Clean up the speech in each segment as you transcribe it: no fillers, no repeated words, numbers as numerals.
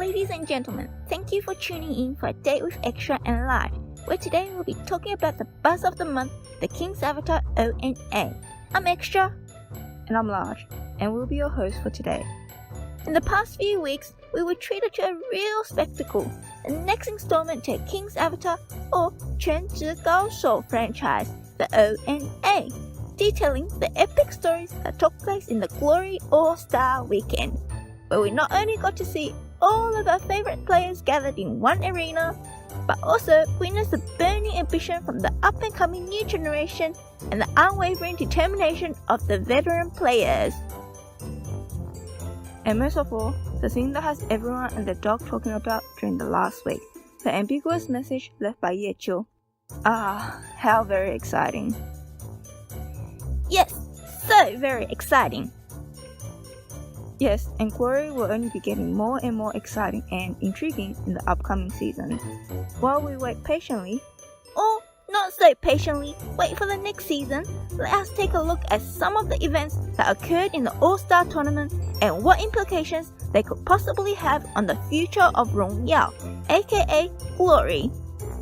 Ladies and gentlemen, thank you for tuning in for a date with Extra and Large, where today we'll be talking about the buzz of the month, the King's Avatar ONA. I'm Extra. And I'm Large, and we'll be your hosts for today. In the past few weeks, we were treated to a real spectacle, the next installment to King's Avatar or 全职高手 franchise, the ONA, detailing the epic stories that took place in the Glory All-Star Weekend, where we not only got to see all of our favourite players gathered in one arena, but also witnessed the burning ambition from the up-and-coming new generation and the unwavering determination of the veteran players. And most of all, the thing that has everyone and their dog talking about during the last week, the ambiguous message left by Ye Chiu. How very exciting. Yes, so very exciting. Yes, and Glory will only be getting more and more exciting and intriguing in the upcoming season. While we wait patiently, or not so patiently, wait for the next season, let us take a look at some of the events that occurred in the All-Star Tournament and what implications they could possibly have on the future of Rongyao, aka Glory.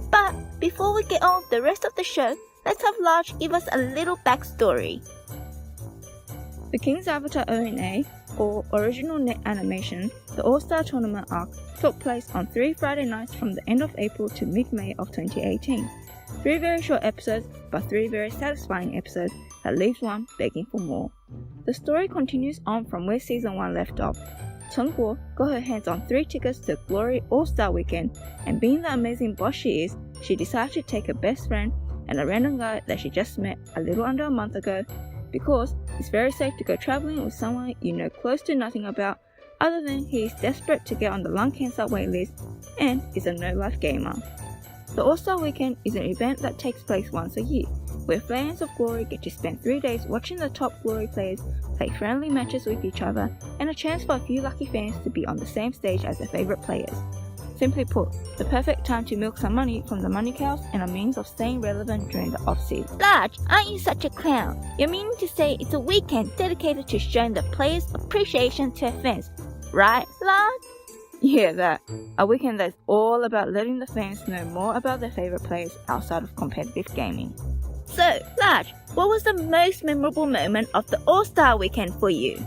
But before we get on with the rest of the show, let's have Large give us a little backstory. The King's Avatar ONA, or Original Net Animation, the All-Star Tournament arc, took place on 3 Friday nights from the end of April to mid-May of 2018. 3 very short episodes, but 3 very satisfying episodes that leaves one begging for more. The story continues on from where Season 1 left off. Chen Guo got her hands on 3 tickets to Glory All-Star Weekend, and being the amazing boss she is, she decided to take her best friend and a random guy that she just met a little under a month ago, because it's very safe to go traveling with someone you know close to nothing about, other than he is desperate to get on the lung cancer waitlist and is a no-life gamer. The All-Star Weekend is an event that takes place once a year, where fans of Glory get to spend 3 days watching the top Glory players play friendly matches with each other, and a chance for a few lucky fans to be on the same stage as their favourite players. Simply put, the perfect time to milk some money from the money cows and a means of staying relevant during the off-season. Large, aren't you such a clown? You're meaning to say it's a weekend dedicated to showing the players' appreciation to their fans, right, Large? Yeah, that. A weekend that's all about letting the fans know more about their favourite players outside of competitive gaming. So, Large, what was the most memorable moment of the All-Star Weekend for you?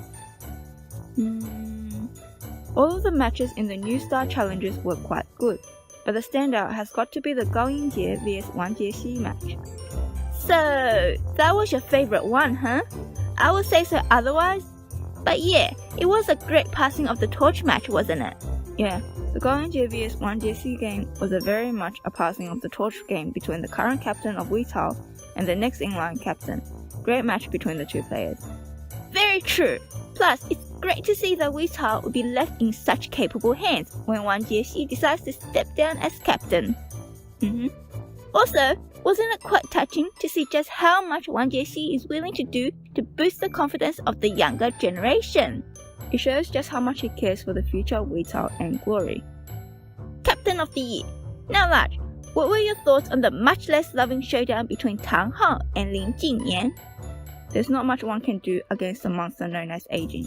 All of the matches in the New Star Challenges were quite good, but the standout has got to be the Jie vs Wang Jiexi match. So, that was your favourite one, huh? I would say so otherwise. But yeah, it was a great passing of the torch match, wasn't it? Yeah, the Jie vs Wang Jiexi game was a very much a passing of the torch game between the current captain of Weitao and the next in-line captain. Great match between the two players. Very true. Plus, it's great to see that Weitao will be left in such capable hands when Wang Jiexi decides to step down as captain. Also, wasn't it quite touching to see just how much Wang Jiexi is willing to do to boost the confidence of the younger generation? It shows just how much he cares for the future of Weitao and Glory. Captain of the Year. Now Large, what were your thoughts on the much less loving showdown between Tang Hao and Lin Jingyan? There's not much one can do against the monster known as aging.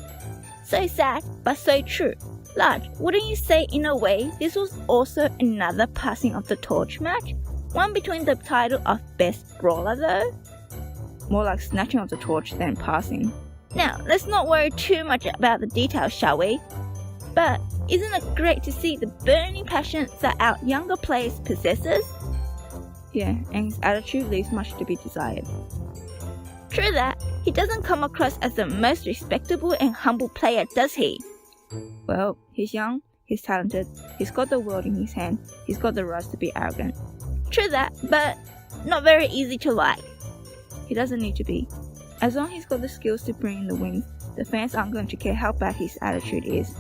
So sad, but so true. Large, wouldn't you say in a way this was also another passing of the torch match? One between the title of Best Brawler though? More like snatching of the torch than passing. Now, let's not worry too much about the details, shall we? But isn't it great to see the burning passion that our younger players possesses? Yeah, and his attitude leaves much to be desired. True that, he doesn't come across as the most respectable and humble player, does he? Well, he's young, he's talented, he's got the world in his hand, he's got the right to be arrogant. True that, but not very easy to like. He doesn't need to be. As long as he's got the skills to bring in the wins, the fans aren't going to care how bad his attitude is.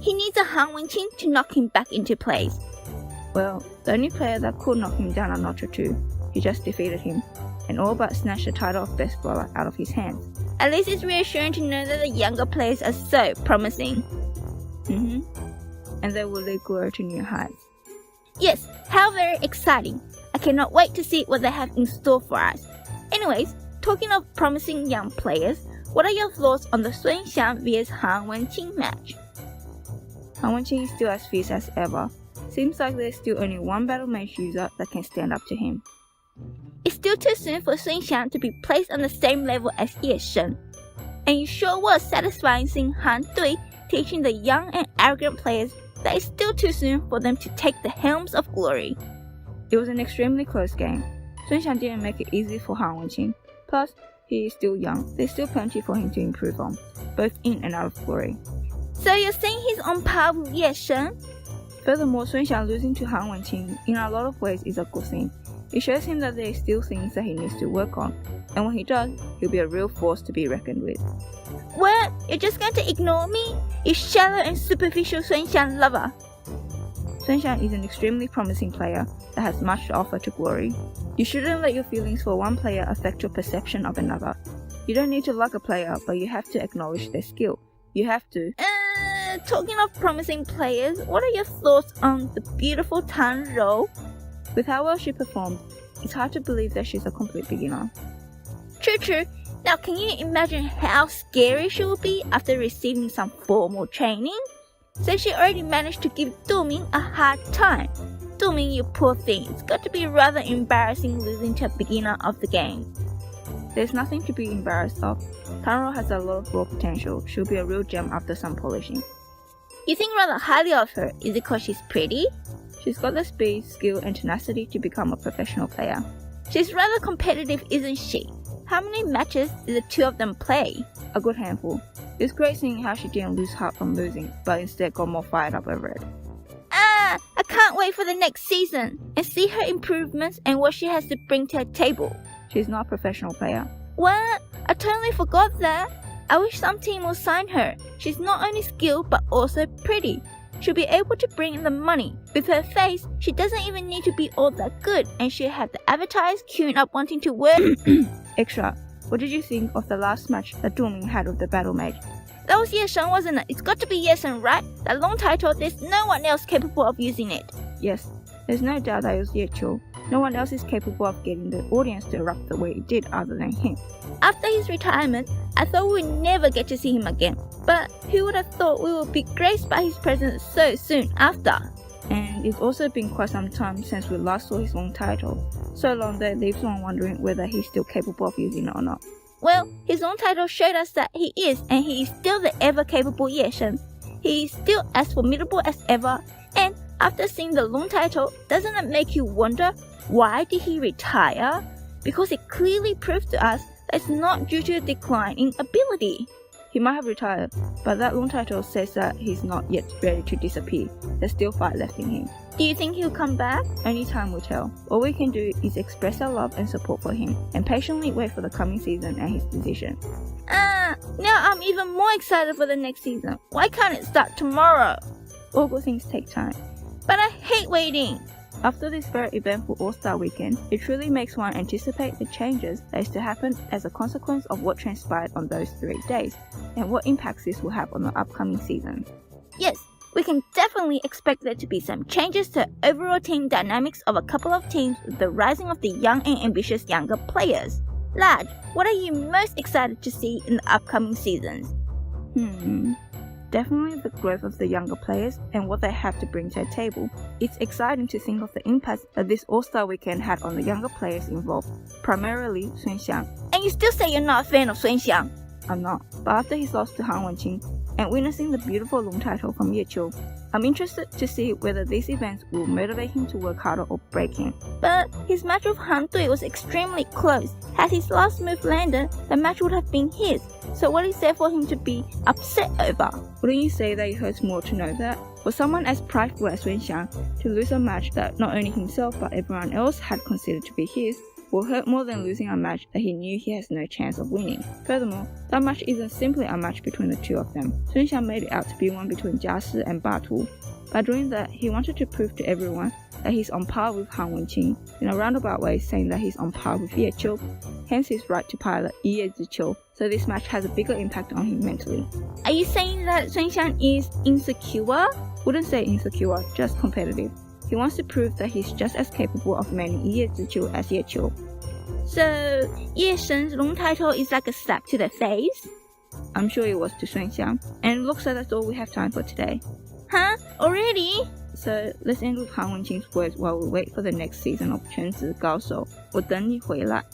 He needs a Han Wenqing to knock him back into place. Well, the only player that could knock him down a notch or two, he just defeated him, and all but snatched the title of Best Brawler out of his hands. At least it's reassuring to know that the younger players are so promising. And they will lead Glory to new heights. Yes, how very exciting. I cannot wait to see what they have in store for us. Anyways, talking of promising young players, what are your thoughts on the Sun Xiang vs Han Wenqing match? Han Wenqing is still as fierce as ever. Seems like there's still only one battle mage user that can stand up to him. It's still too soon for Sun Xiang to be placed on the same level as Ye Shen. And it sure was satisfying seeing Han Dui teaching the young and arrogant players that it's still too soon for them to take the helms of glory. It was an extremely close game. Sun Xiang didn't make it easy for Han Wenqing. Plus, he is still young. There's still plenty for him to improve on, both in and out of glory. So you're saying he's on par with Ye Shen? Furthermore, Sun Xiang losing to Han Wenqing in a lot of ways is a good thing. It shows him that there are still things that he needs to work on, and when he does, he'll be a real force to be reckoned with. What? You're just going to ignore me? You shallow and superficial Sun Xiang lover. Sun Xiang is an extremely promising player that has much to offer to glory. You shouldn't let your feelings for one player affect your perception of another. You don't need to like a player, but you have to acknowledge their skill. You have to. Talking of promising players, what are your thoughts on the beautiful Tan Rou? With how well she performed, it's hard to believe that she's a complete beginner. True. Now can you imagine how scary she will be after receiving some formal training? So she already managed to give Du Ming a hard time. Du Ming, you poor thing, it's got to be rather embarrassing losing to a beginner of the game. There's nothing to be embarrassed of. Tan Rou has a lot of raw potential. She'll be a real gem after some polishing. You think rather highly of her, is it because she's pretty? She's got the speed, skill, and tenacity to become a professional player. She's rather competitive, isn't she? How many matches did the two of them play? A good handful. It's great seeing how she didn't lose heart from losing, but instead got more fired up over it. I can't wait for the next season and see her improvements and what she has to bring to her table. She's not a professional player. What? I totally forgot that. I wish some team will sign her. She's not only skilled but also pretty. She'll be able to bring in the money. With her face, she doesn't even need to be all that good, and she'll have the avatars queuing up wanting to work. Extra. What did you think of the last match that Du Ming had with the battle mage? That was Ye Shen, wasn't it? It's got to be Ye Shen, right? That long title, there's no one else capable of using it. Yes, there's no doubt that it was Ye Qiu. No one else is capable of getting the audience to erupt the way it did other than him. After his retirement, I thought we would never get to see him again. But who would have thought we would be graced by his presence so soon after? And it's also been quite some time since we last saw his long title. So long that it leaves one wondering whether he's still capable of using it or not. Well, his long title showed us that he is, and he is still the ever-capable Ye Shen. He is still as formidable as ever, and after seeing the long title, doesn't it make you wonder why did he retire? Because it clearly proved to us that it's not due to a decline in ability. He might have retired, but that long title says that he's not yet ready to disappear. There's still fight left in him. Do you think he'll come back? Only time will tell. All we can do is express our love and support for him, and patiently wait for the coming season and his decision. Now I'm even more excited for the next season. Why can't it start tomorrow? All good things take time. But I hate waiting. After this very eventful All-Star weekend, it truly makes one anticipate the changes that is to happen as a consequence of what transpired on those 3 days, and what impacts this will have on the upcoming season. Yes, we can definitely expect there to be some changes to overall team dynamics of a couple of teams with the rising of the young and ambitious younger players. Lad, what are you most excited to see in the upcoming seasons? Definitely the growth of the younger players and what they have to bring to the table. It's exciting to think of the impact that this All-Star weekend had on the younger players involved, primarily Sun Xiang. And you still say you're not a fan of Sun Xiang? I'm not, but after his loss to Han Wenqing and witnessing the beautiful long title from Ye Qiu, I'm interested to see whether these events will motivate him to work harder or break him. But his match with Han Dui was extremely close. Had his last move landed, the match would have been his. So what is there for him to be upset over? Wouldn't you say that it hurts more to know that? For someone as prideful as Sun Xiang to lose a match that not only himself but everyone else had considered to be his, will hurt more than losing a match that he knew he has no chance of winning. Furthermore, that match isn't simply a match between the two of them. Sun Xiang made it out to be one between Jia Si and Ba Tu. By doing that, he wanted to prove to everyone that he's on par with Han Wenqing, in a roundabout way saying that he's on par with Ye Qiu, hence his right to pilot Ye Ziqiu, so this match has a bigger impact on him mentally. Are you saying that Sun Xiang is insecure? Wouldn't say insecure, just competitive. He wants to prove that he's just as capable of manning Ye Ziqiu as Ye Qiu. So, Ye Shen's long title is like a slap to the face? I'm sure it was to Sun Xiang, and it looks like that's all we have time for today. Huh? Already? So let's end with 韩文清楚 words while we wait for the next season of 全职高手。我等你回来。